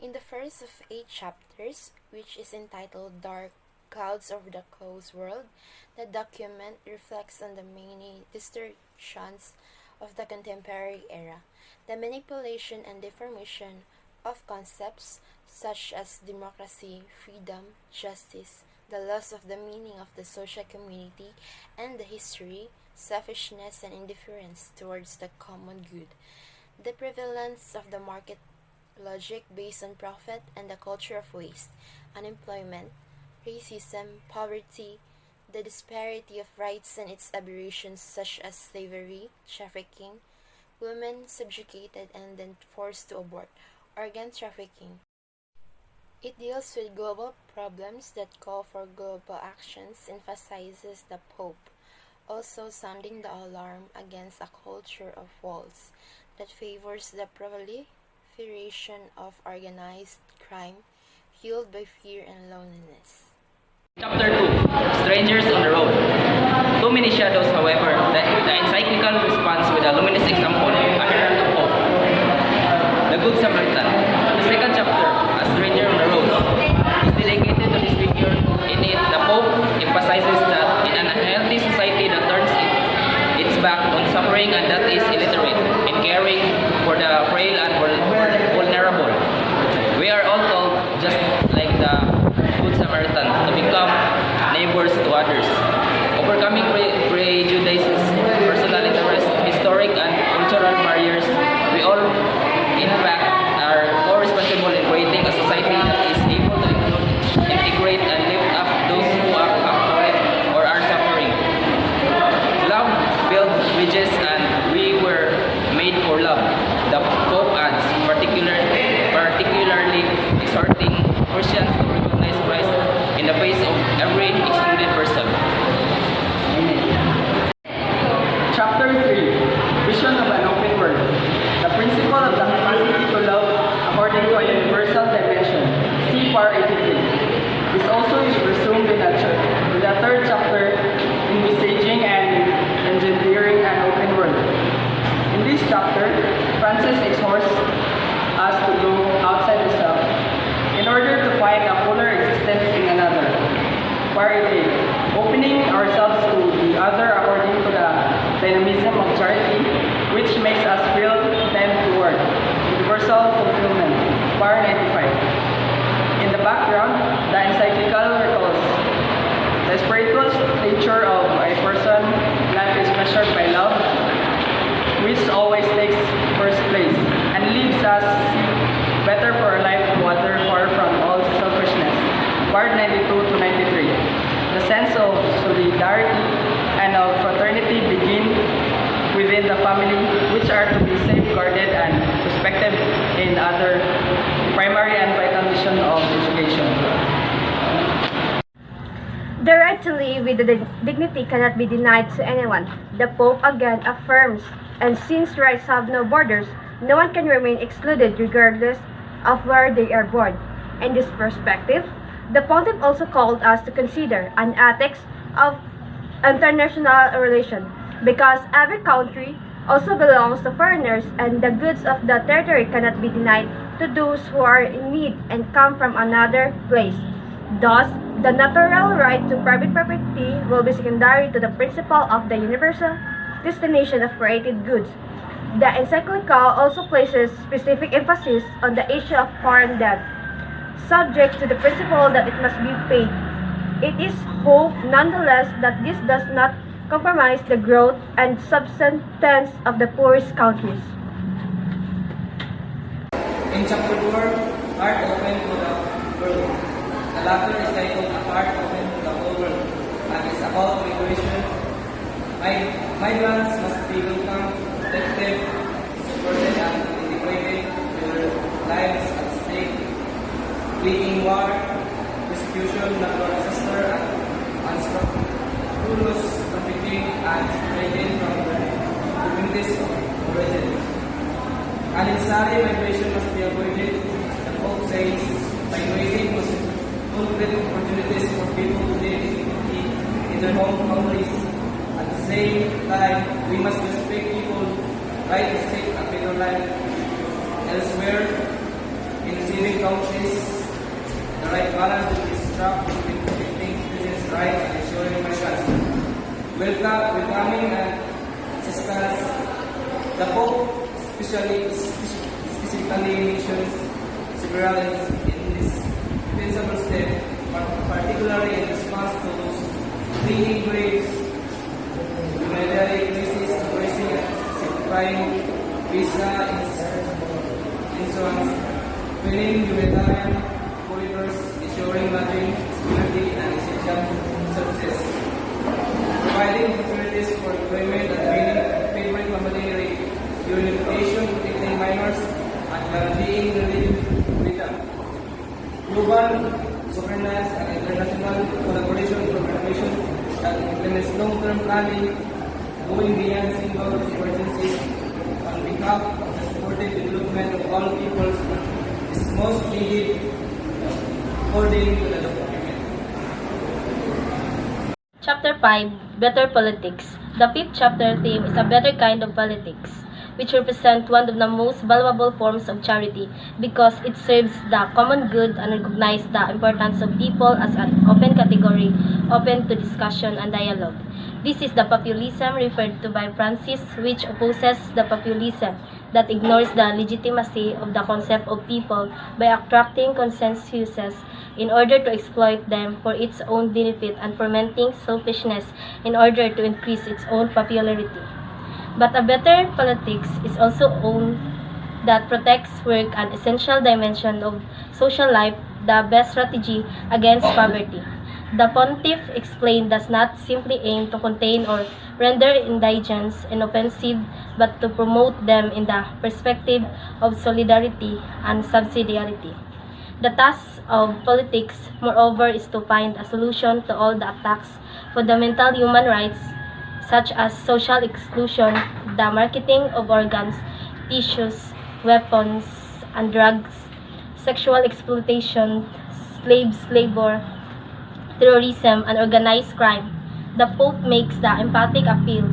In the first of 8 chapters, which is entitled Dark Clouds Over the Closed World, the document reflects on the many distortions of the contemporary era, the manipulation and deformation of concepts such as democracy, freedom, justice, the loss of the meaning of the social community and the history, selfishness and indifference towards the common good, the prevalence of the market logic based on profit and the culture of waste, unemployment, racism, poverty, the disparity of rights and its aberrations such as slavery, trafficking, women subjugated and then forced to abort, organ trafficking. It deals with global problems that call for global actions, emphasizes the Pope, also sounding the alarm against a culture of walls that favors the proliferation of organized crime fueled by fear and loneliness. Chapter 2, Strangers on the Road. Too many shadows, however, the encyclical responds with a luminous example, a herald of hope. The Good Samaritan. The second chapter, A Stranger on the Road, is dedicated to this figure. In it, the Pope emphasizes that in an unhealthy society that turns its back on suffering and that is illiterate in caring for the frail and vulnerable, we are all told, just like the Good Samaritan, to become neighbors to others. Overcoming prejudices, personal interest, historic and cultural barriers, we all, in fact, are co-responsible in creating a society that is able to include, integrate, and lift up those who have fallen or are suffering. Love builds bridges, and we were made for love. The Pope adds, particularly exhorting Christians to recognize Christ in the face of every excluded person. Chapter 3, Vision of an Open World. The principle of the capacity to love according to a universal dimension. See Par 83. This also is resumed in the third chapter, Envisaging and Engineering an Open World. In this chapter, Francis exhorts us to go outside the self in order to find a fuller existence in another. Part 8. Opening ourselves to the other according to the dynamism of charity, which makes us feel content toward universal fulfillment. Part 95. In the background, the encyclical recalls the spiritual nature of a person. Life is measured by love, which always takes first place, and leaves us better for a life water far from all selfishness. Part 92 to 93. The sense of solidarity and of fraternity begin within the family, which are to be safeguarded and respected in other primary and vital mission of education. The right to live with dignity cannot be denied to anyone. The Pope again affirms, and since rights have no borders, no one can remain excluded regardless of where they are born. In this perspective, the Pontiff also called us to consider an ethics of international relations, because every country also belongs to foreigners and the goods of the territory cannot be denied to those who are in need and come from another place. Thus, the natural right to private property will be secondary to the principle of the universal destination of created goods. The encyclical also places specific emphasis on the issue of foreign debt, subject to the principle that it must be paid. It is hoped nonetheless that this does not compromise the growth and subsistence of the poorest countries. In chapter 4, Heart Open to the World. The latter is titled A Heart Open to the Whole World and is about migration. Migrants must be welcomed, protected, supported, and integrated with their lives at stake. Fleeing war, persecution, natural disaster, and unscrupulous trafficking and spreading from the communities of origin. Unnecessary migration must be avoided. The Pope says, by creating concrete opportunities for people to live in their home countries. At the same time, we must respect people's right to seek a better life elsewhere. in receiving countries the right balance will be struck between protecting citizens' rights and ensuring Americans welcoming and assistance. The Pope specifically mentions several indispensable steps, particularly in response to those bringing graves, humanitarian crisis, embracing and simplifying visa insurance, winning humanitarian corridors, ensuring living security and essential services, providing opportunities for employment and favoring family reunification, protecting minors, and guaranteeing religious freedom. Global governance and international collaboration for renovation that implements long-term planning, going beyond single emergencies on behalf of the supportive development of all peoples is most needed according to the document. Chapter 5, Better Politics. The fifth chapter theme is a better kind of politics, which represents one of the most valuable forms of charity because it serves the common good and recognizes the importance of people as an open category, open to discussion and dialogue. This is the populism referred to by Francis, which opposes the populism that ignores the legitimacy of the concept of people by attracting consensuses in order to exploit them for its own benefit and fomenting selfishness in order to increase its own popularity. But a better politics is also one that protects work, an essential dimension of social life, the best strategy against poverty. The pontiff explained does not simply aim to contain or render indigents inoffensive, but to promote them in the perspective of solidarity and subsidiarity. The task of politics, moreover, is to find a solution to all the attacks fundamental human rights, such as social exclusion, the marketing of organs, tissues, weapons, and drugs, sexual exploitation, slave labor, terrorism, and organized crime. The Pope makes the emphatic appeal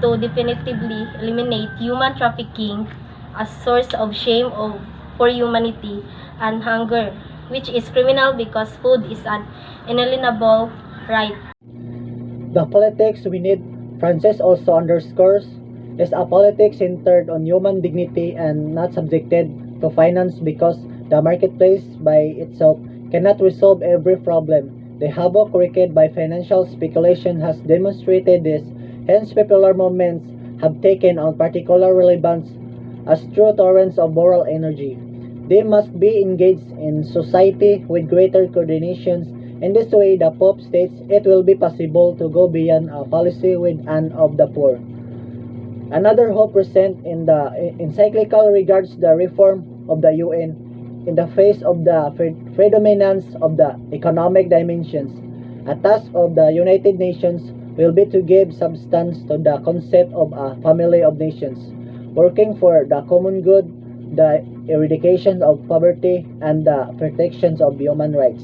to definitively eliminate human trafficking, a source of shame for humanity and hunger, which is criminal because food is an inalienable right. The politics we need, Francis also underscores, is a politics centered on human dignity and not subjected to finance because the marketplace by itself cannot resolve every problem. The havoc wreaked by financial speculation has demonstrated this, hence popular movements have taken on particular relevance as true torrents of moral energy. They must be engaged in society with greater coordinations. In this way, the Pope states it will be possible to go beyond a policy with an of the poor. Another hope present in the encyclical regards the reform of the UN in the face of the predominance of the economic dimensions. A task of the United Nations will be to give substance to the concept of a family of nations, working for the common good, the eradication of poverty, and the protection of human rights.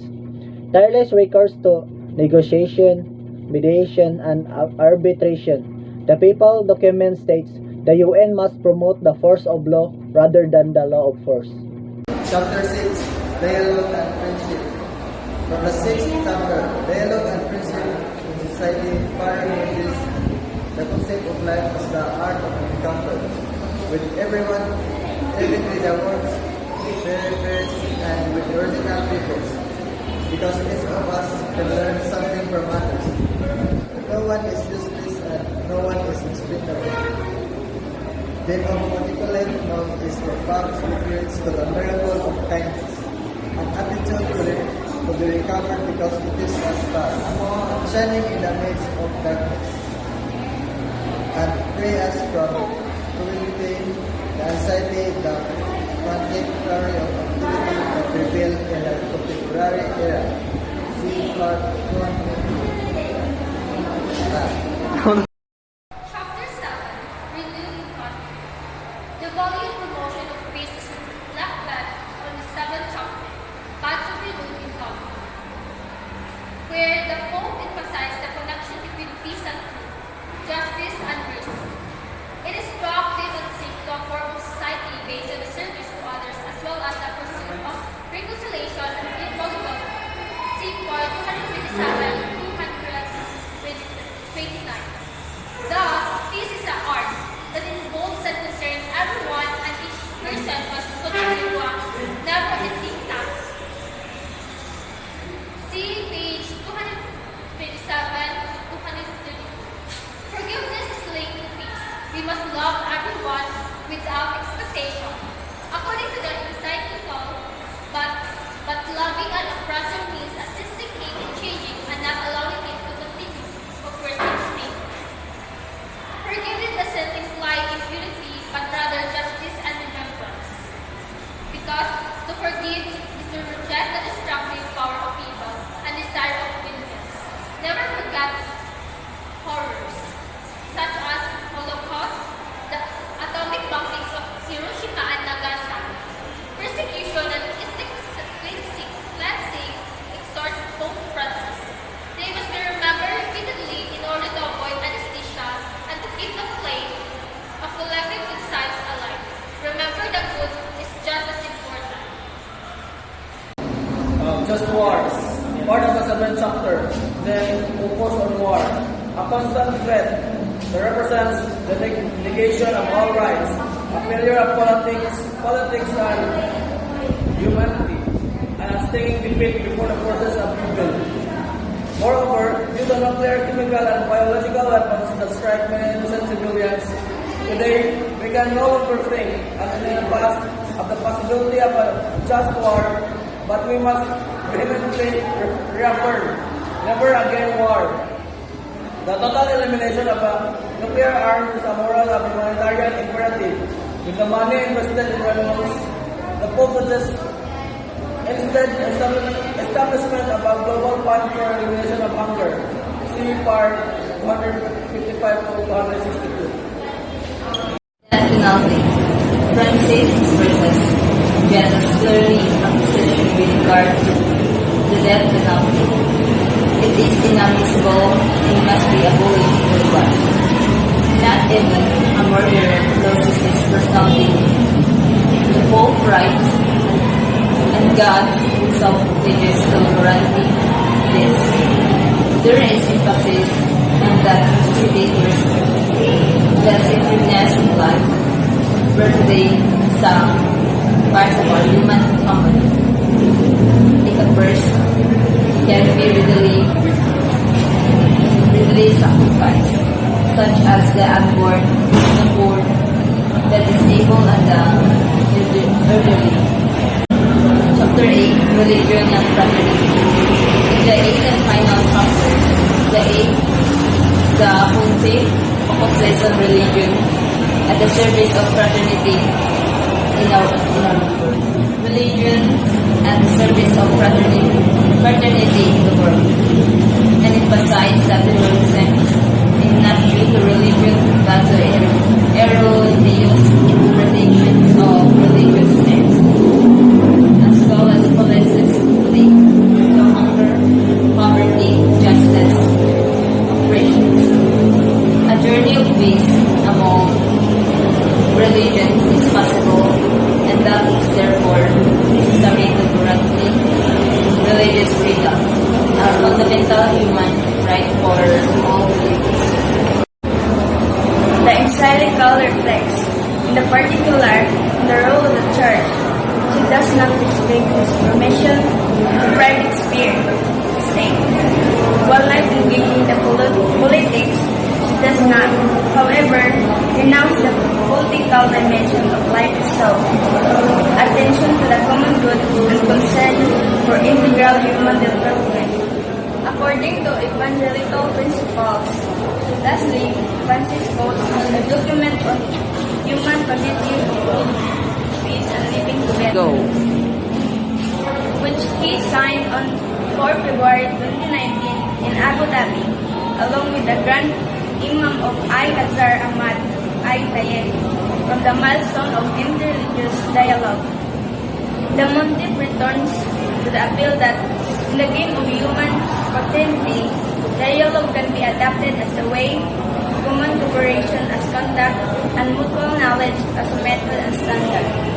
Tireless recourse to negotiation, mediation, and arbitration. The Papal document states the UN must promote the force of law rather than the law of force. Chapter 6, Dialogue and Friendship. From the 6th chapter, Dialogue and Friendship in Society, paragraphs the concept of life as the art of encounter, with everyone, even with the works, peripheries, and with ordinary peoples, because each of us can learn something from others. No one is useless and no one is inexplicable. Then of particular note is the fact refers to the miracle of kindness, an attitude to be recovered because it is a star, shining in the midst of darkness, and free us from cruelty, the anxiety, the contemporary of activity that prevail in the contemporary era. See part 1. Chapter 7, Renewed Conflict. The volume promotion of peace is left back on the 7th chapter, Paths of Renewed Conflict, where the Pope emphasized the connection between peace and truth, justice and mercy. It is proactive and seek to a form of society based on the service to others as well as the pursuit of that horrors, such as Holocaust, the atomic bombings of Hiroshima and Nagasaki, persecution and ethnic cleansing exhorts Pope Francis. They must be remembered repeatedly in order to avoid anesthesia and to keep the flame of collective good science alive. Remember the good is just as important. Just wars. Part of the seventh chapter. Then focus on war. A constant threat that represents the negation of all rights, a failure of politics and humanity, and a stinging defeat before the forces of evil. Moreover, due to nuclear, chemical, and biological weapons that strike many innocent civilians, today we can no longer think, as in the past, of the possibility of a just war, but we must vehemently reaffirm, never again war. The total elimination of nuclear arms is a moral and humanitarian imperative. With the money invested in weapons, the Pope suggests instead establishment of a global fund for elimination of hunger. See part 155 to 162. Death penalty. Francis expresses Jesus clearly a position with regard to the death penalty. It is inadmissible and must be abolished worldwide. Not even a murderer loses his personal dignity. The Pope writes, and God himself teaches to morality this. There is emphasis on that necessitates the sacredness of life, birthday, some parts of our human company. If a person can be readily sacrificed, such as the unborn, the poor, the disabled, and the elderly. Chapter 8, Religion and Fraternity. In the 8th and final chapter, the Pontiff focuses on religion at the service of fraternity in our world. Religion at the service of fraternity in the world. And emphasize that the world sense is not due to religion but to erroneous interpretations of religious texts, as well as policies linked to hunger, poverty, justice, oppressions. A journey of peace among religions is possible, and that is therefore necessary to guarantee religious freedom, a fundamental human right for all believers. The encyclical reflects, in the particular, the role of the Church. She does not restrict its permission to private sphere, state. While not engaging the politics, she does not, however, renounce the political dimension of life itself. Attention to the common good and concern for integral human development. According to evangelical principles, lastly, Francis quotes a document on human cognitive peace and living together, which he signed on 4 February 2019 in Abu Dhabi, along with the Grand Imam of Al-Azhar Ahmad Al-Tayeb, from the milestone of interreligious dialogue. The Pontiff returns to the appeal that in the game of human fraternity, dialogue can be adapted as a way, common cooperation as conduct, and mutual knowledge as method and standard.